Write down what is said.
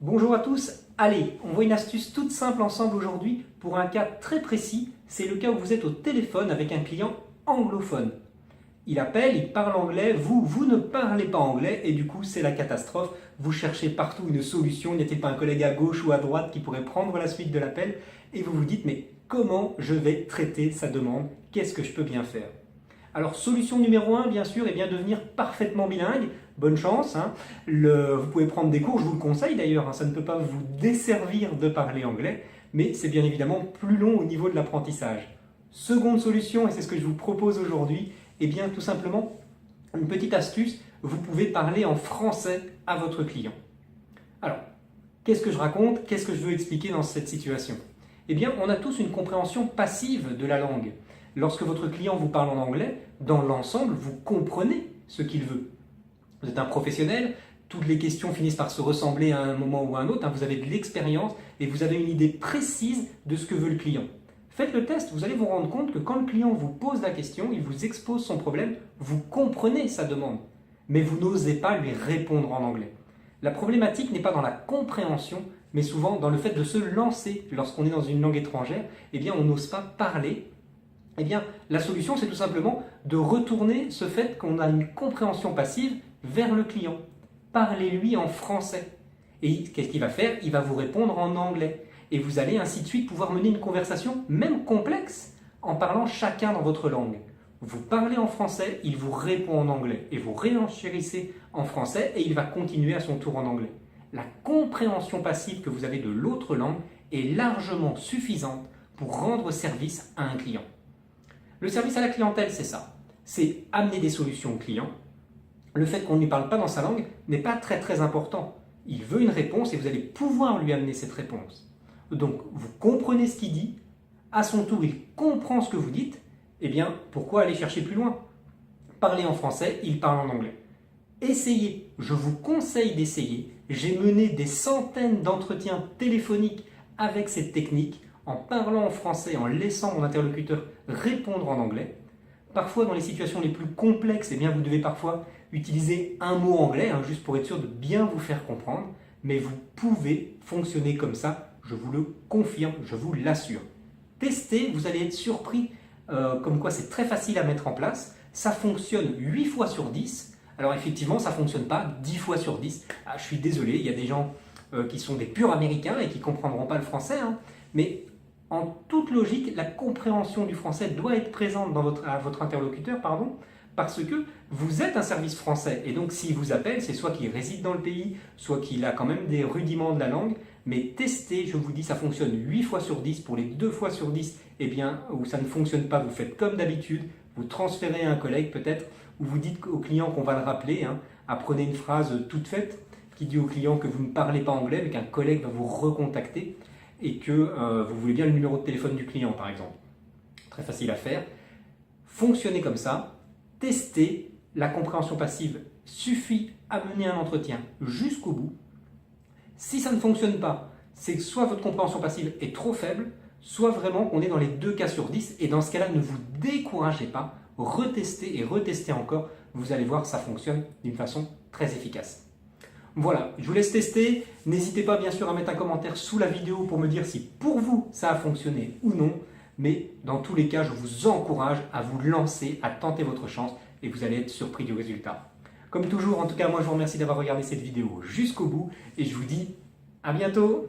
Bonjour à tous, allez, on voit une astuce toute simple ensemble aujourd'hui pour un cas très précis, c'est le cas où vous êtes au téléphone avec un client anglophone. Il appelle, il parle anglais, vous ne parlez pas anglais et du coup c'est la catastrophe, vous cherchez partout une solution, n'y a-t-il pas un collègue à gauche ou à droite qui pourrait prendre la suite de l'appel et vous vous dites mais comment je vais traiter sa demande, qu'est-ce que je peux bien faire? Alors, solution numéro 1, bien sûr, est bien devenir parfaitement bilingue. Bonne chance. Vous pouvez prendre des cours, je vous le conseille d'ailleurs. Ça ne peut pas vous desservir de parler anglais, mais c'est bien évidemment plus long au niveau de l'apprentissage. Seconde solution, et c'est ce que je vous propose aujourd'hui, eh bien tout simplement, une petite astuce, vous pouvez parler en français à votre client. Alors, qu'est-ce que je raconte? Qu'est-ce que je veux expliquer dans cette situation? Eh bien, on a tous une compréhension passive de la langue. Lorsque votre client vous parle en anglais, dans l'ensemble, vous comprenez ce qu'il veut. Vous êtes un professionnel, toutes les questions finissent par se ressembler à un moment ou à un autre, vous avez de l'expérience et vous avez une idée précise de ce que veut le client. Faites le test, vous allez vous rendre compte que quand le client vous pose la question, il vous expose son problème, vous comprenez sa demande, mais vous n'osez pas lui répondre en anglais. La problématique n'est pas dans la compréhension, mais souvent dans le fait de se lancer. Lorsqu'on est dans une langue étrangère, eh bien on n'ose pas parler. Eh bien, la solution, c'est tout simplement de retourner ce fait qu'on a une compréhension passive vers le client. Parlez-lui en français. Et qu'est-ce qu'il va faire? Il va vous répondre en anglais. Et vous allez ainsi de suite pouvoir mener une conversation, même complexe, en parlant chacun dans votre langue. Vous parlez en français, il vous répond en anglais. Et vous réenchérissez en français et il va continuer à son tour en anglais. La compréhension passive que vous avez de l'autre langue est largement suffisante pour rendre service à un client. Le service à la clientèle, c'est ça. C'est amener des solutions au client. Le fait qu'on ne lui parle pas dans sa langue n'est pas très important. Il veut une réponse et vous allez pouvoir lui amener cette réponse. Donc, vous comprenez ce qu'il dit. À son tour, il comprend ce que vous dites. Eh bien, pourquoi aller chercher plus loin? Parlez en français, il parle en anglais. Essayez. Je vous conseille d'essayer. J'ai mené des centaines d'entretiens téléphoniques avec cette technique, en parlant en français, en laissant mon interlocuteur répondre en anglais. Parfois, dans les situations les plus complexes, eh bien, vous devez parfois utiliser un mot anglais, juste pour être sûr de bien vous faire comprendre, mais vous pouvez fonctionner comme ça, je vous le confirme, je vous l'assure. Testez, vous allez être surpris, comme quoi c'est très facile à mettre en place. Ça fonctionne 8 fois sur 10. Alors effectivement, ça ne fonctionne pas 10 fois sur 10. Ah, je suis désolé, il y a des gens qui sont des purs américains et qui ne comprendront pas le français, mais en toute logique, la compréhension du français doit être présente à votre interlocuteur, parce que vous êtes un service français. Et donc, s'il vous appelle, c'est soit qu'il réside dans le pays, soit qu'il a quand même des rudiments de la langue. Mais testez, je vous dis, ça fonctionne 8 fois sur 10. Pour les 2 fois sur 10, eh bien, où ça ne fonctionne pas, vous faites comme d'habitude. Vous transférez à un collègue peut-être, ou vous dites au client qu'on va le rappeler. Apprenez une phrase toute faite qui dit au client que vous ne parlez pas anglais, mais qu'un collègue va vous recontacter et que vous voulez bien le numéro de téléphone du client, par exemple. Très facile à faire. Fonctionnez comme ça, testez. La compréhension passive suffit à mener un entretien jusqu'au bout. Si ça ne fonctionne pas, c'est que soit votre compréhension passive est trop faible, soit vraiment on est dans les 2 cas sur 10, et dans ce cas-là, ne vous découragez pas, retestez et retestez encore, vous allez voir, ça fonctionne d'une façon très efficace. Voilà, je vous laisse tester. N'hésitez pas bien sûr à mettre un commentaire sous la vidéo pour me dire si pour vous ça a fonctionné ou non. Mais dans tous les cas, je vous encourage à vous lancer, à tenter votre chance et vous allez être surpris du résultat. Comme toujours, en tout cas, moi je vous remercie d'avoir regardé cette vidéo jusqu'au bout et je vous dis à bientôt.